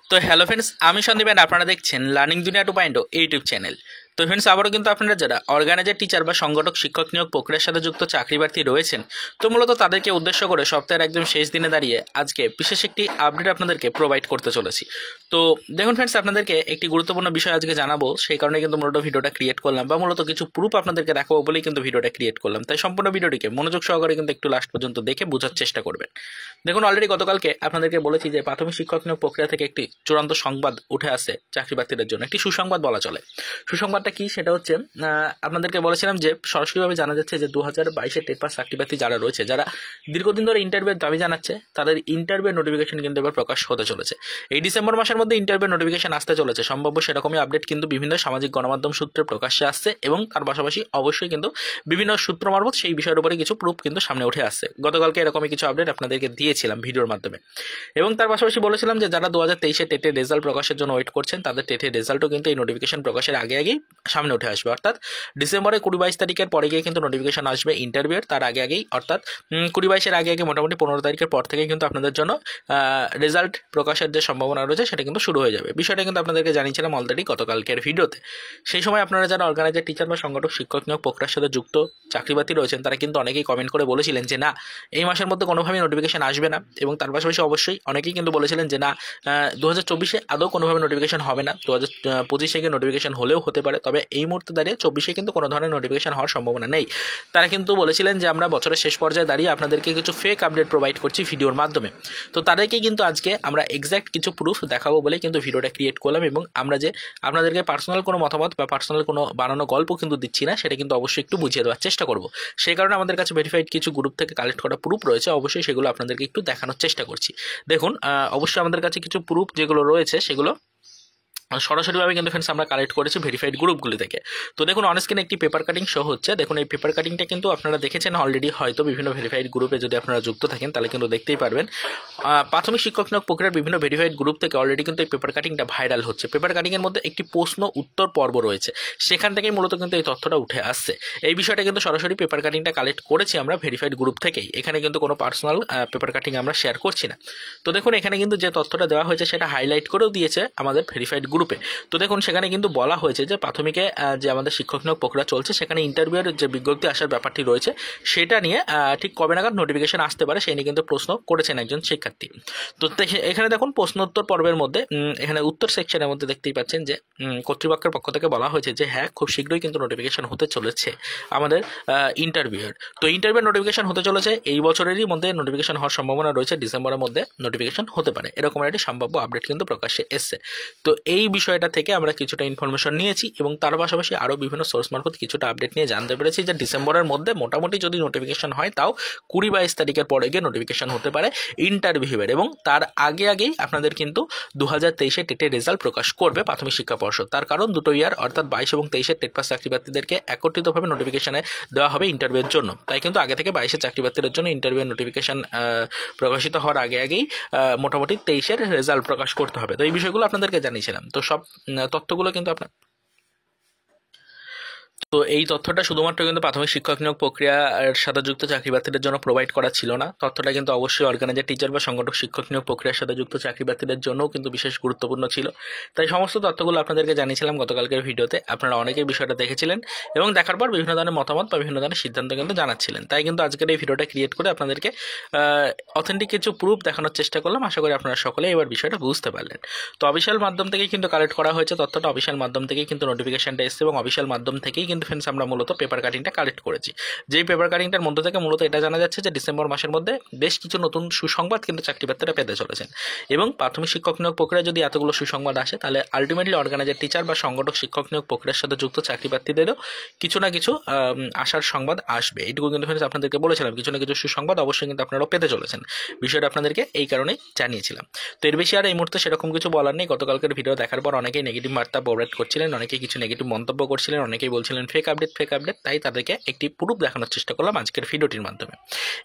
তো hello friends, আমি Sandeep and আপনারা দেখছেন লার্নিং দুনিয়া 2.0 ইউটিউব চ্যানেল। তো ফ্রেন্ডস, আবারও কিন্তু আপনারা যারা অর্গানাইজার টিচার বা সংগঠক শিক্ষক নিয়োগ প্রক্রিয়ার সাথে যুক্ত চাকরি প্রার্থী রয়েছেন, তো মূলত তাদেরকে উদ্দেশ্য করে সপ্তাহের একদম শেষ দিনে দাঁড়িয়ে আজকে বিশেষ একটি আপডেট আপনাদেরকে প্রোভাইড করতে চলেছি। তো দেখুন ফ্রেন্ডস, আপনাদেরকে একটি গুরুত্বপূর্ণ বিষয় আজকে জানাবো, সেই কারণে কিন্তু মূলত ভিডিওটা ক্রিয়েট করলাম, বা মূলত কিছু প্রুফ আপনাদেরকে দেখাবো বলেই কিন্তু ভিডিওটা ক্রিয়েট করলাম। তাই সম্পূর্ণ ভিডিওটিকে মনোযোগ সহকারে কিন্তু একটু লাস্ট পর্যন্ত দেখে বোঝার চেষ্টা করবেন। দেখুন, অলরেডি গতকালকে আপনাদেরকে বলেছি যে প্রাথমিক শিক্ষক নিয়োগ প্রক্রিয়া থেকে একটি চূড়ান্ত সংবাদ উঠে আসে চাকরি প্রার্থীদের জন্য, একটি সুসংবাদ বলা চলে। সুসংবাদটা কি, সেটা হচ্ছে আপনাদেরকে বলেছিলাম যে সরাসরিভাবে জানা যাচ্ছে যে 2022-এর টেট পাস চাকরি প্রার্থী যারা রয়েছে, যারা দীর্ঘদিন ধরে ইন্টারভিউর দাবি জানাচ্ছে, তাদের ইন্টারভিউ নোটিফিকেশন কিন্তু এবার প্রকাশ হতে চলেছে। এই ডিসেম্বর মাসের মধ্যে ইন্টারভিউ নোটিফিকেশন আসতে চলেছে, সম্ভাব্য সেরকমই আপডেট কিন্তু বিভিন্ন সামাজিক গণমাধ্যম সূত্রে প্রকাশ্যে আসছে, এবং তার পাশাপাশি অবশ্যই কিন্তু বিভিন্ন সূত্র মারফত সেই বিষয়ের উপরে কিছু প্রুফ কিন্তু সামনে উঠে আসছে। গতকালকে এরকমই কিছু আপডেট আপনাদেরকে দিয়েছিলাম ভিডিওর মাধ্যমে, এবং তার পাশাপাশি বলেছিলাম যে যারা 2023-এ টেটের রেজাল্ট প্রকাশের জন্য ওয়েট করছেন, তাদের টেটের রেজাল্টও কিন্তু এই নোটিফিকেশন প্রকাশের আগে আগেই সামনে উঠে আসবে। অর্থাৎ ডিসেম্বরের 20-22 তারিখের পরে গিয়ে কিন্তু নোটিফিকেশন আসবে ইন্টারভিউর, তার আগে আগেই, অর্থাৎ 20-22-এর আগে আগে মোটামুটি 15 তারিখের পর থেকে কিন্তু আপনাদের জন্য রেজাল্ট প্রকাশের যে সম্ভাবনা রয়েছে সেটা কিন্তু শুরু হয়ে যাবে। বিষয়টা কিন্তু আপনাদেরকে জানিয়েছিলাম অলরেডি গতকালকের ভিডিওতে। সেই সময় আপনারা যারা অর্গানাইজার টিচার বা সংগঠক শিক্ষক নিয়োগ প্রক্রিয়ার সাথে যুক্ত চাকরিপ্রার্থী রয়েছেন, তারা কিন্তু অনেকেই কমেন্ট করে বলেছিলেন যে না, এই মাসের মধ্যে কোনোভাবেই নোটিফিকেশন আসবে না, এবং তার পাশাপাশি অবশ্যই অনেকেই কিন্তু বলেছিলেন যে না, 2024-এ আদৌ কোনোভাবে নোটিফিকেশন হবে না, 2025-এ গিয়ে নোটিফিকেশন হলেও হতে পারে, তবে এই মুহূর্তে দাঁড়িয়ে 24-এ কিন্তু কোনো ধরনের নোটিফিকেশন হওয়ার সম্ভাবনা নেই। তারা কিন্তু বলেছিলেন যে আমরা বছরের শেষ পর্যায়ে দাঁড়িয়ে আপনাদেরকে কিছু ফেক আপডেট প্রোভাইড করছি ভিডিওর মাধ্যমে। তো তাদেরকে কিন্তু আজকে আমরা এক্স্যাক্ট কিছু প্রুফ দেখাবো বলে কিন্তু ভিডিওটা ক্রিয়েট করলাম, এবং আমরা যে আপনাদেরকে পার্সোনাল কোনো মতামত বা পার্সোনাল কোনো বানানো গল্প কিন্তু দিচ্ছি না, সেটা কিন্তু অবশ্যই একটু বুঝিয়ে দেওয়ার চেষ্টা করব। সেই কারণে আমাদের কাছে ভেরিফাইড কিছু গ্রুপ থেকে কালেক্ট করা প্রুফ রয়েছে, অবশ্যই সেগুলো আপনাদেরকে একটু দেখানোর চেষ্টা করছি। দেখুন, অবশ্যই আমাদের কাছে কিছু প্রুফ যেগুলো রয়েছে সেগুলো সরাসরিভাবে কিন্তু ফ্রেন্ডস আমরা কালেক্ট করেছি ভেরিফাইড গ্রুপগুলি থেকে। তো দেখুন, অনস্ক্রিনে একটি পেপার কাটিং শো হচ্ছে। দেখুন, এই পেপার কাটিংটা কিন্তু আপনারা দেখেছেন অলরেডি, হয়তো বিভিন্ন ভেরিফাইড গ্রুপে যদি আপনারা যুক্ত থাকেন তাহলে কিন্তু দেখতেই পারবেন। প্রাথমিক শিক্ষক নিয়োগ প্রক্রিয়ার বিভিন্ন ভেরিফাইড গ্রুপ থেকে অলরেডি কিন্তু এই পেপার কাটিংটা ভাইরাল হচ্ছে। পেপার কাটিংয়ের মধ্যে একটি প্রশ্ন উত্তর পর্ব রয়েছে, সেখান থেকেই মূলত কিন্তু এই তথ্যটা উঠে আসছে। এই বিষয়টা কিন্তু সরাসরি পেপার কাটিংটা কালেক্ট করেছি আমরা ভেরিফাইড গ্রুপ থেকেই, এখানে কিন্তু কোনো পার্সোনাল পেপার কাটিং আমরা শেয়ার করছি না। তো দেখুন, এখানে কিন্তু যে তথ্যটা দেওয়া হয়েছে সেটা হাইলাইট করেও দিয়েছে আমাদের ভেরিফাইড গ্রুপে। তো দেখুন, সেখানে কিন্তু বলা হয়েছে যে প্রাথমিকে যে আমাদের শিক্ষক নিয়োগ প্রক্রিয়া চলছে, সেখানে ইন্টারভিউয়ের যে বিজ্ঞপ্তি আসার ব্যাপারটি রয়েছে সেটা নিয়ে ঠিক কবে নাগাদ নোটিফিকেশন আসতে পারে সেই নিয়ে কিন্তু প্রশ্ন করেছেন একজন শিক্ষার্থী। তো এখানে দেখুন, প্রশ্নোত্তর পর্বের মধ্যে এখানে উত্তর সেকশনের মধ্যে দেখতেই পাচ্ছেন যে কর্তৃপক্ষের পক্ষ থেকে বলা হয়েছে যে হ্যাঁ, খুব শীঘ্রই কিন্তু নোটিফিকেশন হতে চলেছে আমাদের ইন্টারভিউয়ের। তো ইন্টারভিউ নোটিফিকেশন হতে চলেছে এই বছরেরই মধ্যে, নোটিফিকেশন হওয়ার সম্ভাবনা রয়েছে, ডিসেম্বরের মধ্যে নোটিফিকেশন হতে পারে, এরকম একটি সম্ভাব্য আপডেট কিন্তু প্রকাশ্যে এসছে। তো এই বিষয়টা থেকে আমরা কিছুটা ইনফরমেশন নিয়েছি, এবং তার পাশাপাশি আরও বিভিন্ন সোর্স মারফত কিছুটা আপডেট নিয়ে জানতে পেরেছি যে ডিসেম্বরের মধ্যে মোটামুটি যদি নোটিফিকেশন হয়, তাও 20-22 তারিখের পরে গিয়ে নোটিফিকেশন হতে পারে ইন্টারভিউয়ের, এবং তার আগে আগেই আপনাদের কিন্তু 2023-এ টেটের রেজাল্ট প্রকাশ করবে প্রাথমিক শিক্ষা পর্ষদ। তার কারণ দুটো ইয়ার, অর্থাৎ 22 এবং 23-এর টেট পাস চাকরি প্রার্থীদেরকে একত্রিতভাবে নোটিফিকেশনে দেওয়া হবে ইন্টারভিউয়ের জন্য। তাই কিন্তু আগে থেকে 22-এর চাকরি প্রার্থীদের জন্য ইন্টারভিউয়ের নোটিফিকেশন প্রকাশিত হওয়ার আগে আগেই মোটামুটি 23-এর রেজাল্ট প্রকাশ করতে হবে। তো এই বিষয়গুলো আপনাদেরকে জানিয়েছিলাম। তো সব তথ্যগুলো কিন্তু আপনার, তো এই তথ্যটা শুধুমাত্র কিন্তু প্রাথমিক শিক্ষক নিয়োগ প্রক্রিয়ার সাথে যুক্ত চাকরি প্রার্থীদের জন্য প্রোভাইড করা ছিল না, তথ্যটা কিন্তু অবশ্যই অর্গানাইজার টিচার বা সংগঠক শিক্ষক নিয়োগ প্রক্রিয়ার সাথে যুক্ত চাকরি প্রার্থীদের জন্যও কিন্তু বিশেষ গুরুত্বপূর্ণ ছিল। তাই সমস্ত তথ্যগুলো আপনাদেরকে জানিয়েছিলাম গতকালকের ভিডিওতে। আপনারা অনেকেই বিষয়টা দেখেছিলেন, এবং দেখার পর বিভিন্ন ধরনের মতামত বা বিভিন্ন ধরনের সিদ্ধান্ত কিন্তু জানাচ্ছিলেন। তাই কিন্তু আজকের এই ভিডিওটা ক্রিয়েট করে আপনাদেরকে অথেন্টিক কিছু প্রুফ দেখানোর চেষ্টা করলাম। আশা করি আপনারা সকলে এবার বিষয়টা বুঝতে পারলেন। তো অফিসিয়াল মাধ্যম থেকেই কিন্তু কালেক্ট করা হয়েছে তথ্যটা, অফিসিয়াল মাধ্যম থেকেই কিন্তু নোটিফিকেশনটা এসছে, এবং অফিসিয়াল মাধ্যম থেকেই কিন্তু ফ্রেন্ডস আমরা মূলত পেপার কাটিংটা কালেক্ট করেছি। যেই পেপার কাটিংটার মধ্যে থেকে মূলত এটা জানা যাচ্ছে যে ডিসেম্বর মাসের মধ্যে বেশ কিছু নতুন সুসংবাদ কিন্তু চাকরি প্রার্থীরা পেতে চলেছেন, এবং প্রাথমিক শিক্ষক নিয়োগ প্রক্রিয়া যদি এতগুলো সুসংবাদ আসে, তাহলে আলটিমেটলি অর্গানাইজার টিচার বা সংগঠক শিক্ষক নিয়োগ প্রক্রিয়ার সাথে যুক্ত চাকরি প্রার্থীদেরও কিছু না কিছু আসার সংবাদ আসবে। এইটুকু কিন্তু ফ্রেন্ডস আপনাদেরকে বলেছিলাম, কিছু না কিছু সুসংবাদ অবশ্যই কিন্তু আপনারাও পেতে চলেছেন। বিষয়টা আপনাদেরকে এই কারণেই জানিয়েছিলাম। তো এর বেশি আর এই মুহূর্তে সেরকম কিছু বলার নেই। গতকালকের ভিডিও দেখার পর অনেকেই নেগেটিভ বার্তা প্রোভাইড করছিলেন, অনেকেই কিছু নেগেটিভ মন্তব্য করছিলেন, অনেকেই বলছিলেন ফেক আপডেট, তাই তাদেরকে একটি প্রুফ দেখানোর চেষ্টা করলাম আজকের ভিডিওটির মাধ্যমে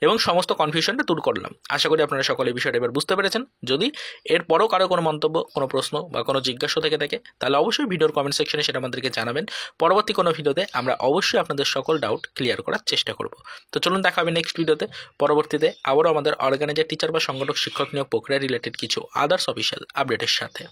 এবং সমস্ত কনফিউশনটা দূর করলাম। আশা করি আপনারা সকলে এই বিষয়টা এবার বুঝতে পেরেছেন। যদি এরপরও কারো কোনো মন্তব্য, কোনো প্রশ্ন বা কোনো জিজ্ঞাসা থেকে থাকে তাহলে অবশ্যই ভিডিওর কমেন্ট সেকশনে সেটা আমাদেরকে জানাবেন। পরবর্তী কোনো ভিডিওতে আমরা অবশ্যই আপনাদের সকল ডাউট ক্লিয়ার করার চেষ্টা করব। তো চলুন দেখা হবে নেক্সট ভিডিওতে। পরবর্তীতে আবারও আমাদের অর্গানাইজার টিচার বা সংগঠক শিক্ষক নিয়োগ প্রক্রিয়া রিলেটেড কিছু আদার্স অফিসিয়াল আপডেটের সাথে।